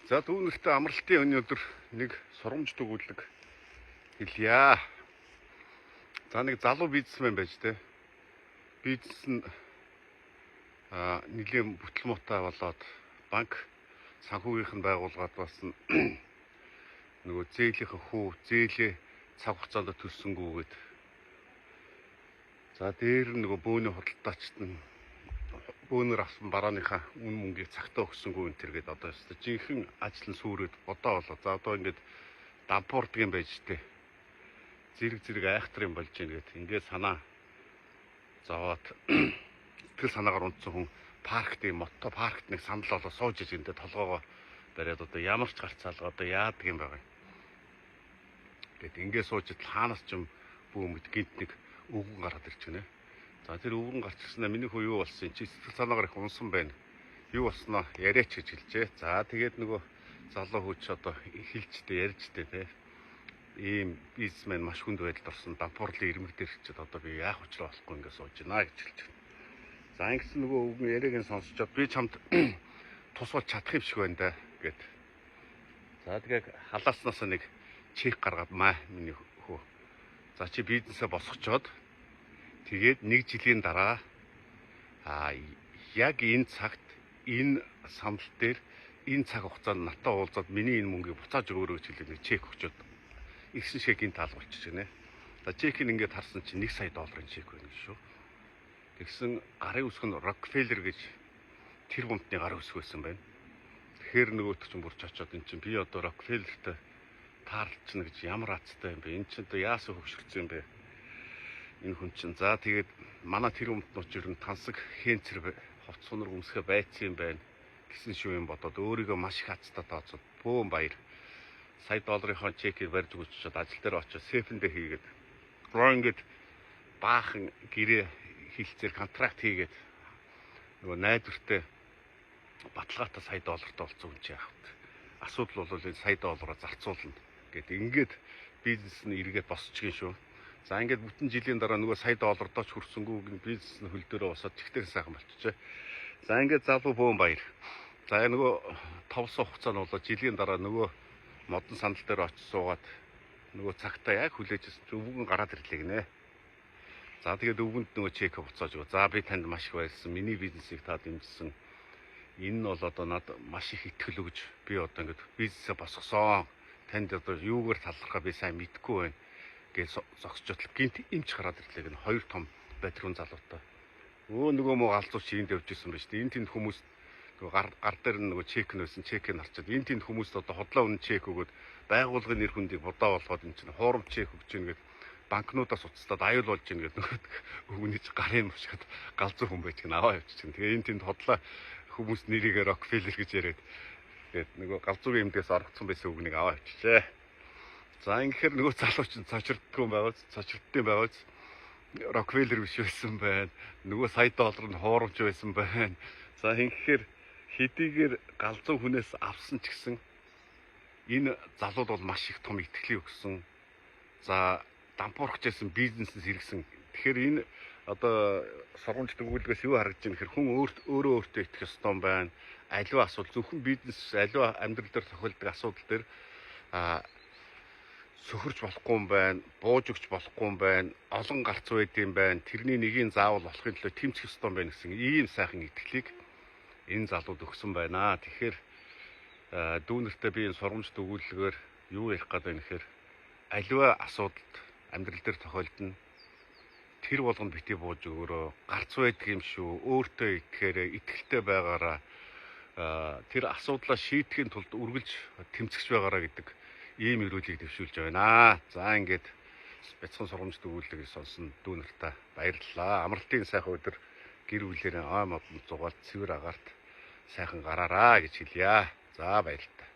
За түүнэртээ амралтын өнөөдөр нэг сургамж төгүүлэг хэлье. За нэг залуу бизнесмен байж тээ. Бизнес нь нэлийн бүтэл муутай болоод банк санхүүгийнх нь байгууллагад бас нөгөө зээлийнхэн хүү зээлээ цаг хугацаанд төлсөнгүүгээд. За дээр нөгөө бөөний худалдаачт нь бөөнөр авсан барааныхаа үн мөнгийг цагтаа өгсөнгүү энэ төргээд одоо жинхэнэ ажил нь сүрээд бодоо болоо. За одоо ингээд дампуурдаг юм байж тээ. Зэрэг айхтар юм болж ийн гэд ингээд санаа зовоод сэтгэл санаагаар унтсан хүн паркт мото паркт нэг санал болоо сууж иж энэ толгоогоо бариад одоо ямар ч гарцаалга одоо яадаг юм байгаа юм. Гэт ингээд сууж хаанаас ч юм бөөмөд гинт нэг өвгөн гараад ирж байна. За тэр өвгөн гарч ирснээр миний хөө юу болсон чи сэтгэл санаагаар их унсан байна. Юу болсноо яриач гэж хэлжээ. За тэгээд нөгөө залуу хөөч одоо хэлжтэй ярьжтэй те. Ийм бизнесмен маш хүнд байдалд орсон дампуурлын ирмэг дээр чид одоо би яах учраа болохгүй ингээд сууж байна гэж хэлж байна. За ингэсэн нөгөө өвгөн яриаг нь сонсчоод би чамд тусвал чадах юм шиг байна да гэд. За тэгээд халааснаас нэг чек гаргаад маа миний хөө. За чи бизнесээ босгочоод тэгээд нэг жилийн дараа яг энэ цагт энэ санал дээр энэ цаг хугацаанд натаа уулзаад миний энэ мөнгийг буцааж өгөөрэй гэж хэлээд чек өгчөөд ихсэн шиг гин таал болчих гинэ. За чекийг ингээд харсан чинь 1 сая долларын чек байна гэж шүү. Тэгсэн гарын үсэг нь Rockefeller гэж тэр гомтны гарын үсэг байсан байна. Тэгэхээр нөгөөт чинь бурч очоод эн чинь би одоо Rockefeller-тэй таарлцна гэж ямар азтай юм бэ? Эн чинь одоо яасан хөвшөрсөн юм бэ? Энэ хүн чинь за тэгээд манай тэр өмтнууч ер нь тансаг хэнцэр ховц сунар өмсгөө байцсан юм байна гэсэн шүү юм бодоод өөрийгөө маш их азтай тооцоод бөөн баяр сая долларынхоо чекийг барьж өгчөөд ажил дээр очиж сейфэндээ хийгээд ингээд баахан гэрээ хилцээр контракт хийгээд нөгөө найдвартай баталгаатай сая доллартай болсон хүн чинь яах вэ? Асуудал бол энэ сая доллараар зарцуулна гэд ингээд бизнес нь эргээд босчихгин шүү. За ингээд бүтэн жилийн дараа нөгөө сая доллар дооч хүрсэнгүү бизнес нь хөл дөрөө босоод чихтэр сайхан болчихжээ. За ингээд залуу бөөн баяр. За нөгөө товсон хугацаа нь болоо жилийн дараа нөгөө модон сандал дээр очиж суугаад нөгөө цагтаа яг хүлээж өвгөн гараад ирлээ гинэ. За тэгээд өвгөнд нөгөө чек буцааж өгөө. За би танд маш их баярлсан. Миний бизнесийг та дэмжсэн. Энэ нь бол одоо надад маш их итгэл өгж би одоо ингээд бизнесээ босгосон. Танд одоо юугаар талархаа би сайн мэдэхгүй байна. Гэж зогсчод гинт имч гараад ирлээ гэн хоёр том батрын залуутай. Нөгөө муу галзууч энд явж исэн ба шүү дээ. Энэ тэнд хүмүүс нөгөө гар дээр нөгөө чек нь байсан чекийг харчаад энэ тэнд хүмүүст одоо хотлоо үнэ чек өгөөд байгууллагын нэр хүндийг бодоо болгоод энэ чинь хуурамч чек өгч гин гэд банкнуудаас уцтаад аюул болж гин гэд нөгөө өгнөж гарын мушаад галзуу хүн байж гин аваа явчихсан. Тэгээ энэ тэнд хотлоо хүмүүс нэрийгээ Rockefeller гэж яриад тэгээд нөгөө галзуугийн эмдээс оргоцсон байсан үгнийг аваа явчихжээ. За ингэхээр нөгөө залууч нь цочирддгүй байгааз цочирдтын байгааз Rockefeller биш байсан байна. Нөгөө сая доллар нь хуурамч байсан байна. За ингэхээр хэдийгээр галзуу хүнээс авсан ч гэсэн энэ залууд бол маш их том итгэлийг өгсөн. За дампуурхажсэн бизнесээс хэрэгсэн. Тэгэхээр энэ одоо сургамж төгөөлгөөс юу харагдаж байна гэхээр хүн өөртөө итгэх ёстой юм байна. Аливаа асуудал зөвхөн бизнес аливаа амьдрал дээр тохиолдог асуудал дээр сөхөрч болохгүй юм байна, бууж өгч болохгүй юм байна, олон гарц байд юм байна. Тэрний нэгийг заавал болохын төлөө тэмцэх ёстой юм байна гэсэн ийм сайхан итгэлийг энэ залууд өгсөн байна. Тэгэхээр дүүнэртээ би энэ сургамж төгөөллөгээр юу ярих гээд байна гэхээр аливаа асуудалд амьдрал дээр тохиолдно. Тэр болгонд бити бууж өгөөрөө гарц байдаг юм шүү. Өөртөө итгэхээрээ итгэлтэй байгаараа тэр асуудлаа шийдэхин тулд үргэлж тэмцэж байгаараа гэдэг ийм эрүүлгийг дэвшүүлж байна. За ингээд бяцхан сургамж төгөөллөгийг сонсон дүүнэртээ баярлалаа. Амралтын сайхан өдөр гэр бүлээрээ мод зугаалт цэвэр агаарт сайхан гараараа гэж хэлье. За баярлалаа.